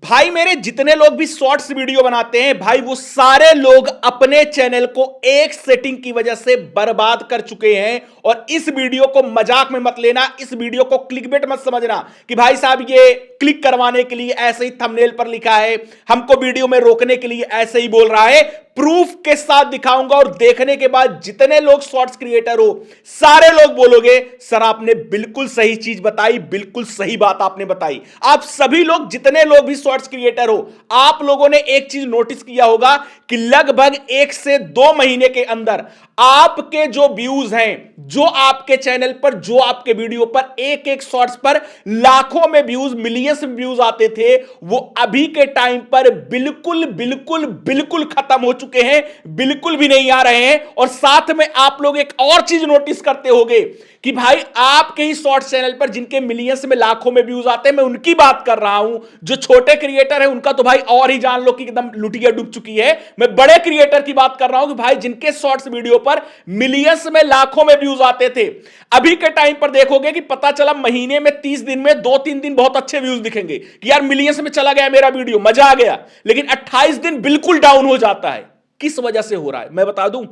भाई मेरे जितने लोग भी शॉर्ट्स वीडियो बनाते हैं भाई वो सारे लोग अपने चैनल को एक सेटिंग की वजह से बर्बाद कर चुके हैं। और इस वीडियो को मजाक में मत लेना, इस वीडियो को क्लिकबेट मत समझना कि भाई साहब ये क्लिक करवाने के लिए ऐसे ही थंबनेल पर लिखा है, हमको वीडियो में रोकने के लिए ऐसे ही बोल रहा है। प्रूफ के साथ दिखाऊंगा और देखने के बाद जितने लोग शॉर्ट्स क्रिएटर हो सारे लोग बोलोगे सर आपने बिल्कुल सही चीज बताई, बिल्कुल सही बात आपने बताई। आप सभी लोग जितने लोग भी शॉर्ट्स क्रिएटर हो आप लोगों ने एक चीज नोटिस किया होगा कि लगभग 1 से 2 महीने के अंदर आपके जो व्यूज हैं, जो आपके चैनल पर, जो आपके वीडियो पर एक एक शॉर्ट्स पर लाखों में व्यूज, मिलियंस में व्यूज आते थे, वो अभी के टाइम पर बिल्कुल बिल्कुल बिल्कुल खत्म हो चुके हैं, बिल्कुल भी नहीं आ रहे हैं। और साथ में आप लोग एक और चीज नोटिस करते होंगे कि भाई आपके ही शॉर्ट्स चैनल पर जिनके मिलियंस में, लाखों में व्यूज आते हैं, मैं उनकी बात कर रहा हूं। जो छोटे क्रिएटर है उनका तो भाई और ही जान लो कि एकदम लुटिया डूब चुकी है। मैं बड़े क्रिएटर की बात कर रहा हूं कि भाई जिनके शॉर्ट्स वीडियो पर मिलियंस में, लाखों में व्यूज आते थे, अभी के टाइम पर देखोगे कि पता चला महीने में 30 दिन में 2-3 दिन बहुत अच्छे व्यूज दिखेंगे कि यार मिलियंस में चला गया मेरा वीडियो, मजा आ गया। लेकिन 28 दिन बिल्कुल डाउन हो जाता है। किस वजह से हो रहा है मैं बता दूं,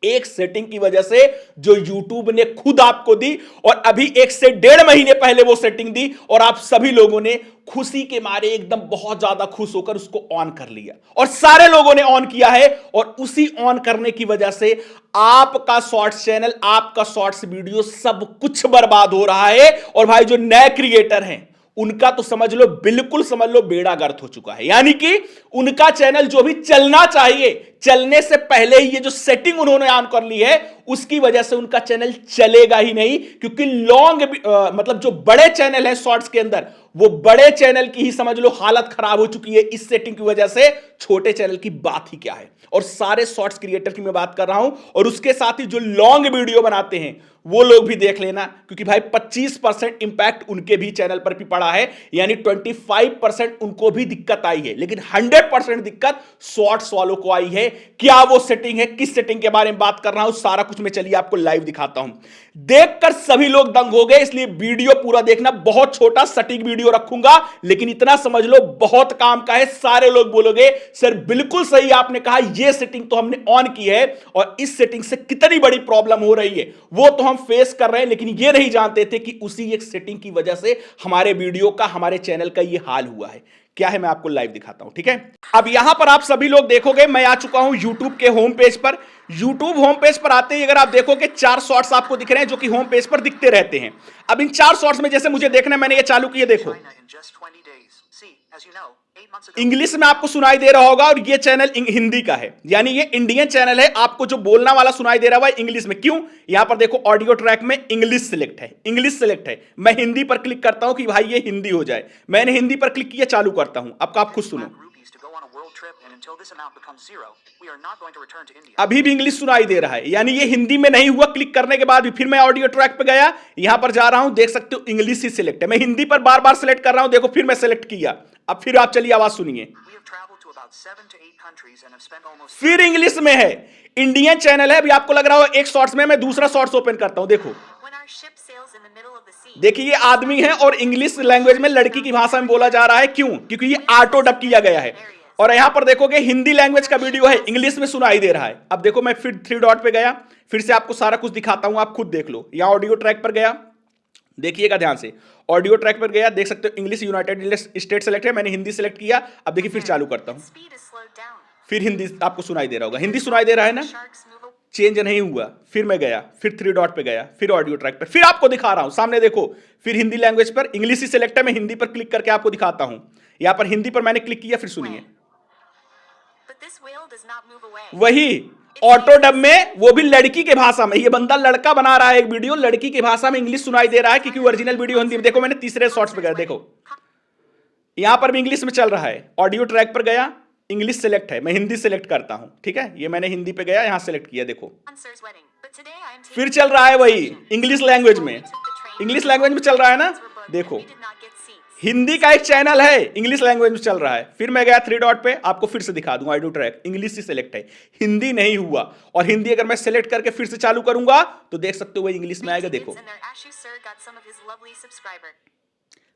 एक सेटिंग की वजह से जो YouTube ने खुद आपको दी, और अभी 1 से 1.5 महीने पहले वो सेटिंग दी और आप सभी लोगों ने खुशी के मारे एकदम बहुत ज्यादा खुश होकर उसको ऑन कर लिया। और सारे लोगों ने ऑन किया है और उसी ऑन करने की वजह से आपका शॉर्ट्स चैनल, आपका शॉर्ट्स वीडियो सब कुछ बर्बाद हो रहा है। और भाई जो नए क्रिएटर हैं उनका तो समझ लो, बिल्कुल समझ लो बेड़ा गर्क हो चुका है। यानी कि उनका चैनल जो भी चलना चाहिए, चलने से पहले ही ये जो सेटिंग उन्होंने ऑन कर ली है उसकी वजह से उनका चैनल चलेगा ही नहीं। क्योंकि मतलब जो बड़े चैनल है शॉर्ट्स के अंदर, वो बड़े चैनल की ही समझ लो हालत खराब हो चुकी है इस सेटिंग की वजह से। छोटे चैनल की बात ही क्या है। और सारे शॉर्ट्स क्रिएटर की मैं बात कर रहा हूं, और उसके साथ ही जो लॉन्ग वीडियो बनाते हैं वो लोग भी देख लेना, क्योंकि भाई 25% इंपैक्ट उनके भी चैनल पर भी पड़ा है। यानी 25% उनको भी दिक्कत आई है, लेकिन 100% दिक्कत शॉर्ट्स वालों को आई है। क्या वो सेटिंग है, किस सेटिंग के बारे में बात कर रहा हूं, सारा कुछ मैं चलिए आपको लाइव दिखाता हूं। देखकर सभी लोग दंग हो गए, इसलिए वीडियो पूरा देखना। बहुत छोटा सटीक वीडियो रखूंगा, लेकिन इतना समझ लो बहुत काम का है। सारे लोग बोलोगे सर बिल्कुल सही आपने कहा, यह सेटिंग तो हमने ऑन की है और इस सेटिंग से कितनी बड़ी प्रॉब्लम हो रही है वो तो हम फेस कर रहे हैं, लेकिन ये नहीं जानते थे कि उसी एक सेटिंग की वजह से हमारे वीडियो का, हमारे चैनल का ये हाल हुआ है। क्या है मैं आपको लाइव दिखाता हूं, ठीक है। अब यहां पर आप सभी लोग देखोगे मैं आ चुका हूं YouTube के होम पेज पर। YouTube होम पेज पर आते ही अगर आप देखोगे 4 शॉर्ट्स आपको दिख रहे हैं जो कि होम पेज पर दिखते रहते हैं। अब इन 4 शॉर्ट्स में जैसे मुझे देखना है, मैंने ये चालू किए, देखो इंग्लिश में आपको सुनाई दे रहा होगा और ये चैनल हिंदी का है, यानी ये इंडियन चैनल है। आपको जो बोलना वाला सुनाई दे रहा है इंग्लिश में। क्यों? यहां पर देखो ऑडियो ट्रैक में इंग्लिश सिलेक्ट है, इंग्लिश सिलेक्ट है। मैं हिंदी पर क्लिक करता हूं कि भाई ये हिंदी हो जाए। मैंने हिंदी पर क्लिक किया, चालू करता हूं। अब आप खुद सुनो, अभी भी इंग्लिश सुनाई दे रहा है, यानी ये हिंदी में नहीं हुआ। क्लिक करने के बाद भी फिर मैं ऑडियो ट्रैक पे गया, यहां पर जा रहा हूं, देख सकते हो इंग्लिश ही सिलेक्ट है। मैं हिंदी पर बार बार सिलेक्ट कर रहा हूं, देखो फिर मैं सिलेक्ट किया। अब फिर आप चलिए आवाज सुनिए, फिर इंग्लिश में है। इंडियन चैनल है। अभी आपको लग रहा हो एक शॉर्ट्स में, मैं दूसरा शॉर्ट्स ओपन करता हूं, देखो देखिए ये आदमी है और इंग्लिश लैंग्वेज में लड़की की भाषा में बोला जा रहा है। क्यों? क्योंकि ये ऑटो डब किया गया है। और यहां पर देखोगे हिंदी लैंग्वेज का वीडियो है, इंग्लिश में सुनाई दे रहा है। अब देखो मैं फिर 3 डॉट पे गया, फिर से आपको सारा कुछ दिखाता हूं, आप खुद देख लो। यहां ऑडियो ट्रैक पर गया, देखिएगा ध्यान से, ऑडियो ट्रैक पर गया, देख सकते हो इंग्लिश यूनाइटेड स्टेट सेलेक्ट है, मैंने हिंदी सेलेक्ट किया। अब देखिए फिर चालू करता हूं, फिर हिंदी आपको सुनाई दे रहा होगा, हिंदी सुनाई दे रहा है ना, चेंज नहीं हुआ। फिर मैं गया, फिर 3 डॉट पे गया, फिर ऑडियो ट्रैक पर, फिर आपको दिखा रहा हूं सामने देखो, फिर हिंदी लैंग्वेज पर, इंग्लिश ही सिलेक्ट है, मैं हिंदी पर क्लिक करके आपको दिखाता हूं। यहां पर हिंदी पर मैंने क्लिक किया, फिर सुनिए वही ऑटो डब में, वो भी लड़की के भाषा में। ये बंदा लड़का बना रहा है एक वीडियो, लड़की की भाषा में इंग्लिश सुनाई दे रहा है, क्योंकि ओरिजिनल वीडियो हिंदी में। देखो मैंने तीसरे शॉर्ट्स पे गया, देखो यहां पर भी इंग्लिश में चल रहा है। ऑडियो ट्रैक पर गया, इंग्लिश सेलेक्ट है, मैं हिंदी सेलेक्ट करता हूं, ठीक है। ये मैंने हिंदी पे गया, यहां सेलेक्ट किया, देखो फिर चल रहा है वही इंग्लिश लैंग्वेज में, इंग्लिश लैंग्वेज में चल रहा है ना। देखो हिंदी का एक चैनल है, इंग्लिश लैंग्वेज में चल रहा है। फिर मैं गया 3 डॉट पे, आपको फिर से दिखा दूंगा ऑडियो ट्रैक, इंग्लिश ही सिलेक्ट है, हिंदी नहीं हुआ। और हिंदी अगर मैं सिलेक्ट करके फिर से चालू करूंगा तो देख सकते हो वो इंग्लिश में आएगा। देखो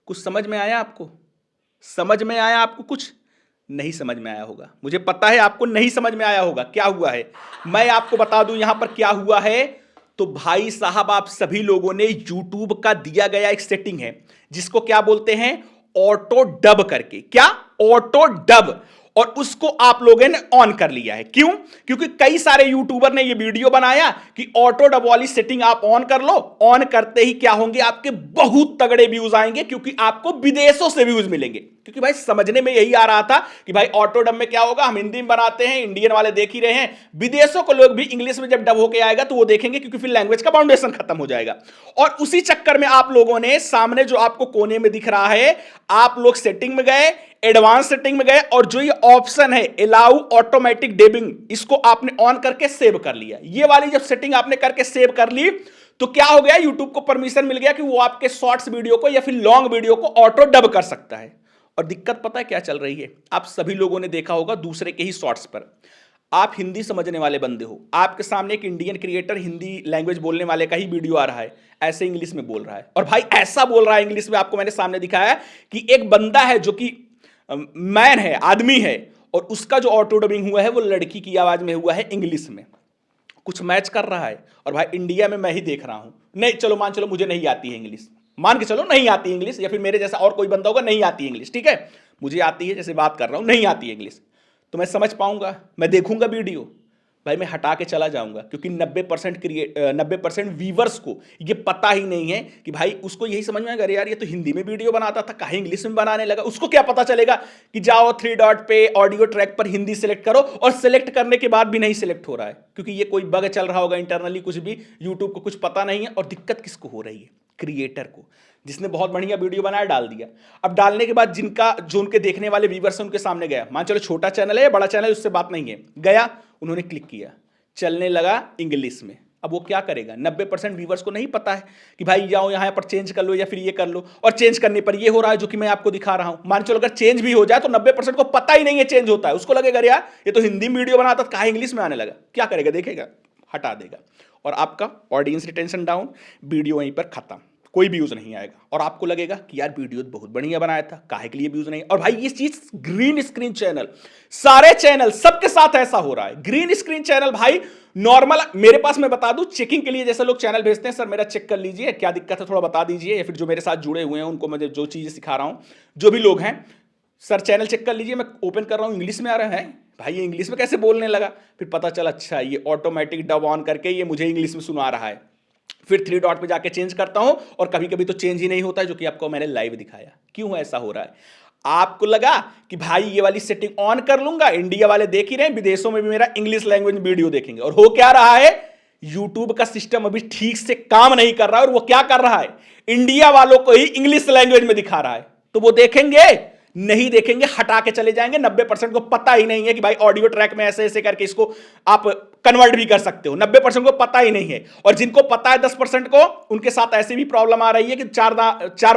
कुछ समझ में आया आपको? समझ में आया आपको? कुछ नहीं समझ में आया होगा, मुझे पता है आपको नहीं समझ में आया होगा। क्या हुआ है मैं आपको बता दूं यहां पर क्या हुआ है। तो भाई साहब, आप सभी लोगों ने YouTube का दिया गया एक सेटिंग है जिसको क्या बोलते हैं, ऑटो डब करके। क्या? Auto dub. और उसको आप लोगों ने ऑन कर लिया है। क्यों? क्योंकि कई सारे यूट्यूबर ने ये वीडियो बनाया कि ऑटो डब वाली सेटिंग आप ऑन कर लो। ऑन करते ही क्या होंगे, आपके बहुत तगड़े व्यूज आएंगे, क्योंकि आपको विदेशों से व्यूज मिलेंगे। क्योंकि भाई समझने में यही आ रहा था कि भाई ऑटो डब में क्या होगा, हम हिंदी में बनाते हैं, इंडियन वाले देख ही रहे हैं, विदेशों को लोग भी इंग्लिश में जब डब होके आएगा तो वो देखेंगे, क्योंकि फिर लैंग्वेज का बाउंडेशन खत्म हो जाएगा। और उसी चक्कर में आप लोगों ने सामने जो आपको कोने में दिख रहा है, आप लोग सेटिंग में गए, एडवांस सेटिंग में गए, और जो ये ऑप्शन है अलाउ ऑटोमेटिक डेबिंग, इसको आपने ऑन करके सेव कर लिया। ये वाली जब सेटिंग आपने करके सेव कर ली तो क्या हो गया, यूट्यूब को परमिशन मिल गया कि वो आपके शॉर्ट्स वीडियो को या फिर लॉन्ग वीडियो को ऑटो डब कर सकता है। और दिक्कत पता है क्या चल रही है, आप सभी लोगों ने देखा होगा दूसरे के ही शॉर्ट्स पर, आप हिंदी समझने वाले बंदे हो, आपके सामने एक इंडियन क्रिएटर हिंदी लैंग्वेज बोलने वाले का ही वीडियो आ रहा है, ऐसे इंग्लिश में बोल रहा है, और भाई ऐसा बोल रहा है इंग्लिश में, आपको मैंने सामने दिखाया कि एक बंदा है जो कि मैन है, आदमी है, और उसका जो ऑटो डबिंग हुआ है वो लड़की की आवाज में हुआ है इंग्लिश में, कुछ मैच कर रहा है। और भाई इंडिया में मैं ही देख रहा हूं, नहीं चलो मान चलो मुझे नहीं आती है इंग्लिश, मान के चलो नहीं आती इंग्लिश, या फिर मेरे जैसा और कोई बंदा होगा नहीं आती इंग्लिश, ठीक है, मुझे आती है, जैसे बात कर रहा हूं नहीं आती है इंग्लिश, तो मैं समझ पाऊंगा, मैं देखूंगा वीडियो, भाई मैं हटा के चला जाऊंगा, क्योंकि 90% व्यूवर्स को ये पता ही नहीं है कि भाई, उसको यही समझ में आएगा अरे यार ये तो हिंदी में वीडियो बनाता था, काहे इंग्लिश में बनाने लगा। उसको क्या पता चलेगा कि जाओ 3 डॉट पे ऑडियो ट्रैक पर हिंदी सेलेक्ट करो, और सेलेक्ट करने के बाद भी नहीं सेलेक्ट हो रहा है, क्योंकि ये कोई बग चल रहा होगा इंटरनली, कुछ भी यूट्यूब को कुछ पता नहीं है। और दिक्कत किसको हो रही है, क्रिएटर को, जिसने बहुत बढ़िया वीडियो बनाया डाल दिया। अब डालने के बाद जिनका जो उनके देखने वाले व्यूवर्स हैं उनके सामने गया, मान चलो छोटा चैनल है या बड़ा चैनल है उससे बात नहीं है, गया उन्होंने क्लिक किया, चलने लगा इंग्लिश में। अब वो क्या करेगा, 90% व्यूवर्स को नहीं पता है कि भाई जाओ यहां पर चेंज कर लो या फिर ये कर लो, और चेंज करने पर ये हो रहा है जो कि मैं आपको दिखा रहा हूं। मान चलो अगर चेंज भी हो जाए तो 90% को पता ही नहीं है चेंज होता है, उसको लगेगा यार ये तो हिंदी में वीडियो बनाता था, कहाँ इंग्लिश में आने लगा। क्या करेगा, देखेगा, हटा देगा, और आपका ऑडियंस रिटेंशन डाउन, वीडियो वहीं पर खत्म, कोई व्यूज नहीं आएगा। और आपको लगेगा कि यार वीडियो बहुत बढ़िया बनाया था, काहे के लिए व्यूज नहीं। और भाई ये चीज ग्रीन स्क्रीन चैनल, सारे चैनल सबके साथ ऐसा हो रहा है। ग्रीन स्क्रीन चैनल भाई नॉर्मल, मेरे पास मैं बता दूं चेकिंग के लिए जैसे लोग चैनल भेजते हैं, सर मेरा चेक कर लीजिए क्या दिक्कत है थोड़ा बता दीजिए, या फिर जो मेरे साथ जुड़े हुए हैं उनको मैं जो चीजें सिखा रहा हूं, जो भी लोग हैं, सर चैनल चेक कर लीजिए, मैं ओपन कर रहा हूं इंग्लिश में आ रहा है, भाई ये इंग्लिश में कैसे बोलने लगा। फिर पता चला अच्छा ये ऑटोमेटिक डब ऑन करके ये मुझे इंग्लिश में सुना रहा है। फिर 3 डॉट पे जाके चेंज करता हूं, और कभी कभी तो चेंज ही नहीं होता है, जो कि आपको मैंने लाइव दिखाया। क्यों ऐसा हो रहा है, आपको लगा कि भाई ये वाली सेटिंग ऑन कर लूंगा, इंडिया वाले देख ही रहे हैं, विदेशों में भी मेरा इंग्लिश लैंग्वेज में वीडियो देखेंगे। और हो क्या रहा है, यूट्यूब का सिस्टम अभी ठीक से काम नहीं कर रहा है, और वो क्या कर रहा है, इंडिया वालों को ही इंग्लिश लैंग्वेज में दिखा रहा है। तो वो देखेंगे नहीं, देखेंगे हटा के चले जाएंगे। 90% को पता ही नहीं है कि भाई ऑडियो ट्रैक में ऐसे ऐसे करके इसको आप कन्वर्ट भी कर सकते हो, 90% को पता ही नहीं है। और जिनको पता है 10% को, उनके साथ ऐसी भी प्रॉब्लम आ रही है कि चार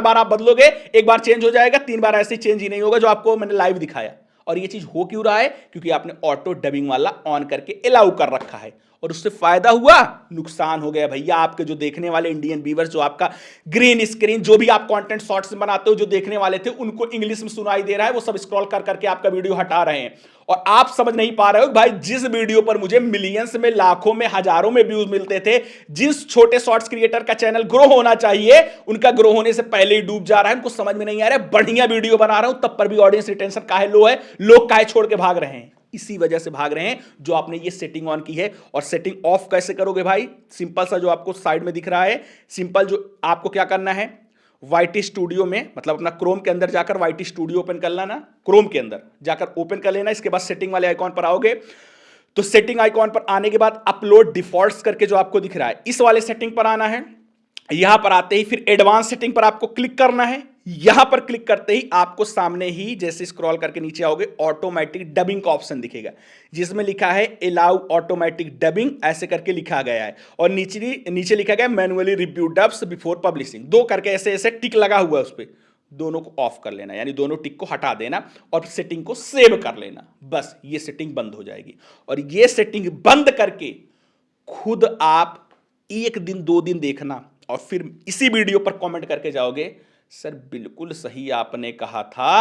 बार आप बदलोगे, एक बार चेंज हो जाएगा, 3 बार ऐसे चेंज ही नहीं होगा, जो आपको मैंने लाइव दिखाया। और ये चीज हो क्यों रहा है, क्योंकि आपने ऑटो डबिंग वाला ऑन करके अलाउ कर रखा है। और उससे फायदा हुआ, नुकसान हो गया भैया। आपके जो देखने वाले इंडियन व्यूअर्स, जो आपका ग्रीन स्क्रीन, जो भी आप कंटेंट शॉर्ट्स बनाते हो, जो देखने वाले थे उनको इंग्लिश में सुनाई दे रहा है, वो सब स्क्रॉल कर करके आपका वीडियो हटा रहे हैं। और आप समझ नहीं पा रहे हो भाई, जिस वीडियो पर मुझे मिलियंस में, लाखों में, हजारों में व्यूज मिलते थे, जिस छोटे शॉर्ट्स क्रिएटर का चैनल ग्रो होना चाहिए, उनका ग्रो होने से पहले ही डूब जा रहा है। उनको समझ में नहीं आ रहा है, बढ़िया वीडियो बना रहा हूं तब पर भी ऑडियंस रिटेंशन काहे लो है, लोग काहे छोड़ के भाग रहे हैं। इसी वजह से भाग रहे हैं जो आपने ये सेटिंग ऑन की है। और सेटिंग ऑफ कैसे करोगे भाई, सिंपल सा जो आपको साइड में दिख रहा है, सिंपल जो आपको क्या करना है, वाईटी स्टूडियो में, मतलब अपना क्रोम के अंदर जाकर वाईटी स्टूडियो ओपन कर लेना, क्रोम के अंदर जाकर ओपन कर लेना। इसके बाद सेटिंग वाले आइकॉन पर आओगे, तो सेटिंग आइकॉन पर आने के बाद अपलोड डिफॉल्ट्स करके जो आपको दिख रहा है, इस वाले सेटिंग पर आना है। यहां पर आते ही फिर एडवांस सेटिंग पर आपको क्लिक करना है। यहां पर क्लिक करते ही आपको सामने ही जैसे स्क्रॉल करके नीचे आओगे, ऑटोमेटिक डबिंग का ऑप्शन दिखेगा, जिसमें लिखा है अलाउ ऑटोमेटिक डबिंग, ऐसे करके लिखा गया है। और नीचे लिखा गया manually review dubs before publishing, 2 करके ऐसे ऐसे टिक लगा हुआ है, उस पर दोनों को ऑफ कर लेना, यानी दोनों टिक को हटा देना और सेटिंग को सेव कर लेना। बस ये सेटिंग बंद हो जाएगी। और ये सेटिंग बंद करके खुद आप 1 दिन 2 दिन देखना, और फिर इसी वीडियो पर कमेंट करके जाओगे, सर बिल्कुल सही आपने कहा था।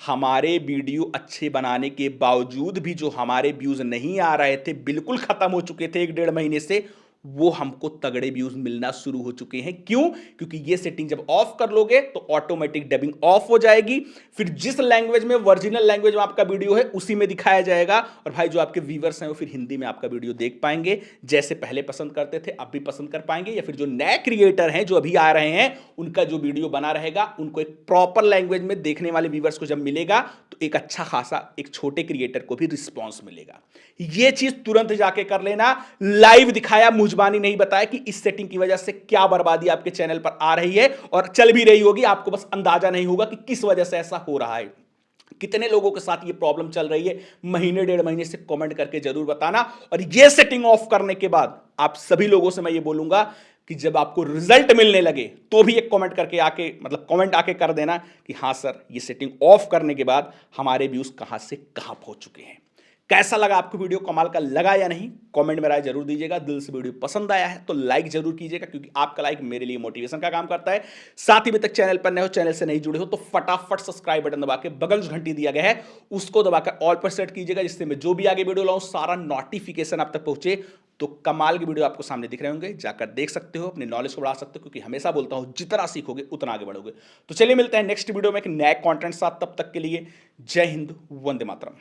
हमारे वीडियो अच्छे बनाने के बावजूद भी जो हमारे व्यूज नहीं आ रहे थे, बिल्कुल खत्म हो चुके थे 1 डेढ़ महीने से, वो हमको तगड़े व्यूज मिलना शुरू हो चुके हैं। क्यों? क्योंकि ये सेटिंग जब ऑफ कर लोगे तो ऑटोमेटिक डबिंग ऑफ हो जाएगी। फिर जिस लैंग्वेज में, वर्जिनल लैंग्वेज में आपका वीडियो है उसी में दिखाया जाएगा, और भाई जो आपके व्यूवर्स हैं वो फिर हिंदी में आपका वीडियो देख पाएंगे। जैसे पहले पसंद करते थे अब भी पसंद कर पाएंगे, या फिर जो नए क्रिएटर हैं जो अभी आ रहे हैं उनका जो वीडियो बना रहेगा उनको एक प्रॉपर लैंग्वेज में देखने वाले व्यूवर्स को जब मिलेगा तो एक अच्छा खासा एक छोटे क्रिएटर को भी रिस्पॉन्स मिलेगा। ये चीज तुरंत जाके कर लेना। लाइव दिखाया, मुजबानी नहीं बताया कि इस सेटिंग की वजह से क्या बर्बादी आपके चैनल पर आ रही है और चल भी रही होगी, आपको बस अंदाजा नहीं होगा कि किस वजह से ऐसा हो रहा है। कितने लोगों के साथ ये प्रॉब्लम चल रही है, महीने 1.5 महीने से कमेंट करके जरूर बताना। और ये सेटिंग ऑफ करने के बाद आप सभी लोगों से मैं ये बोलूंगा कि जब आपको रिजल्ट मिलने लगे तो भी एक कमेंट करके आके, मतलब कमेंट आके कर देना कि हां सर ये सेटिंग ऑफ करने के बाद हमारे व्यूज कहां से कहां पहुंच चुके हैं। कैसा लगा आपको वीडियो, कमाल का लगा या नहीं, कमेंट में राय जरूर दीजिएगा। दिल से वीडियो पसंद आया है तो लाइक जरूर कीजिएगा, क्योंकि आपका लाइक मेरे लिए मोटिवेशन का काम करता है। साथ ही अभी तक चैनल पर नए हो, चैनल से नहीं जुड़े हो तो फटाफट सब्सक्राइब बटन दबा के बगल जो घंटी दिया गया है उसको दबाकर ऑल पर सेट कीजिएगा, जिससे मैं जो भी आगे वीडियो लाऊं सारा नोटिफिकेशन आप तक पहुंचे। तो कमाल के वीडियो आपको सामने दिख रहे होंगे, जाकर देख सकते हो, अपने नॉलेज को बढ़ा सकते हो, क्योंकि हमेशा बोलता हूं जितना सीखोगे उतना आगे बढ़ोगे। तो चलिए मिलते हैं नेक्स्ट वीडियो में एक नए कंटेंट साथ, तब तक के लिए जय हिंद, वंदे मातरम।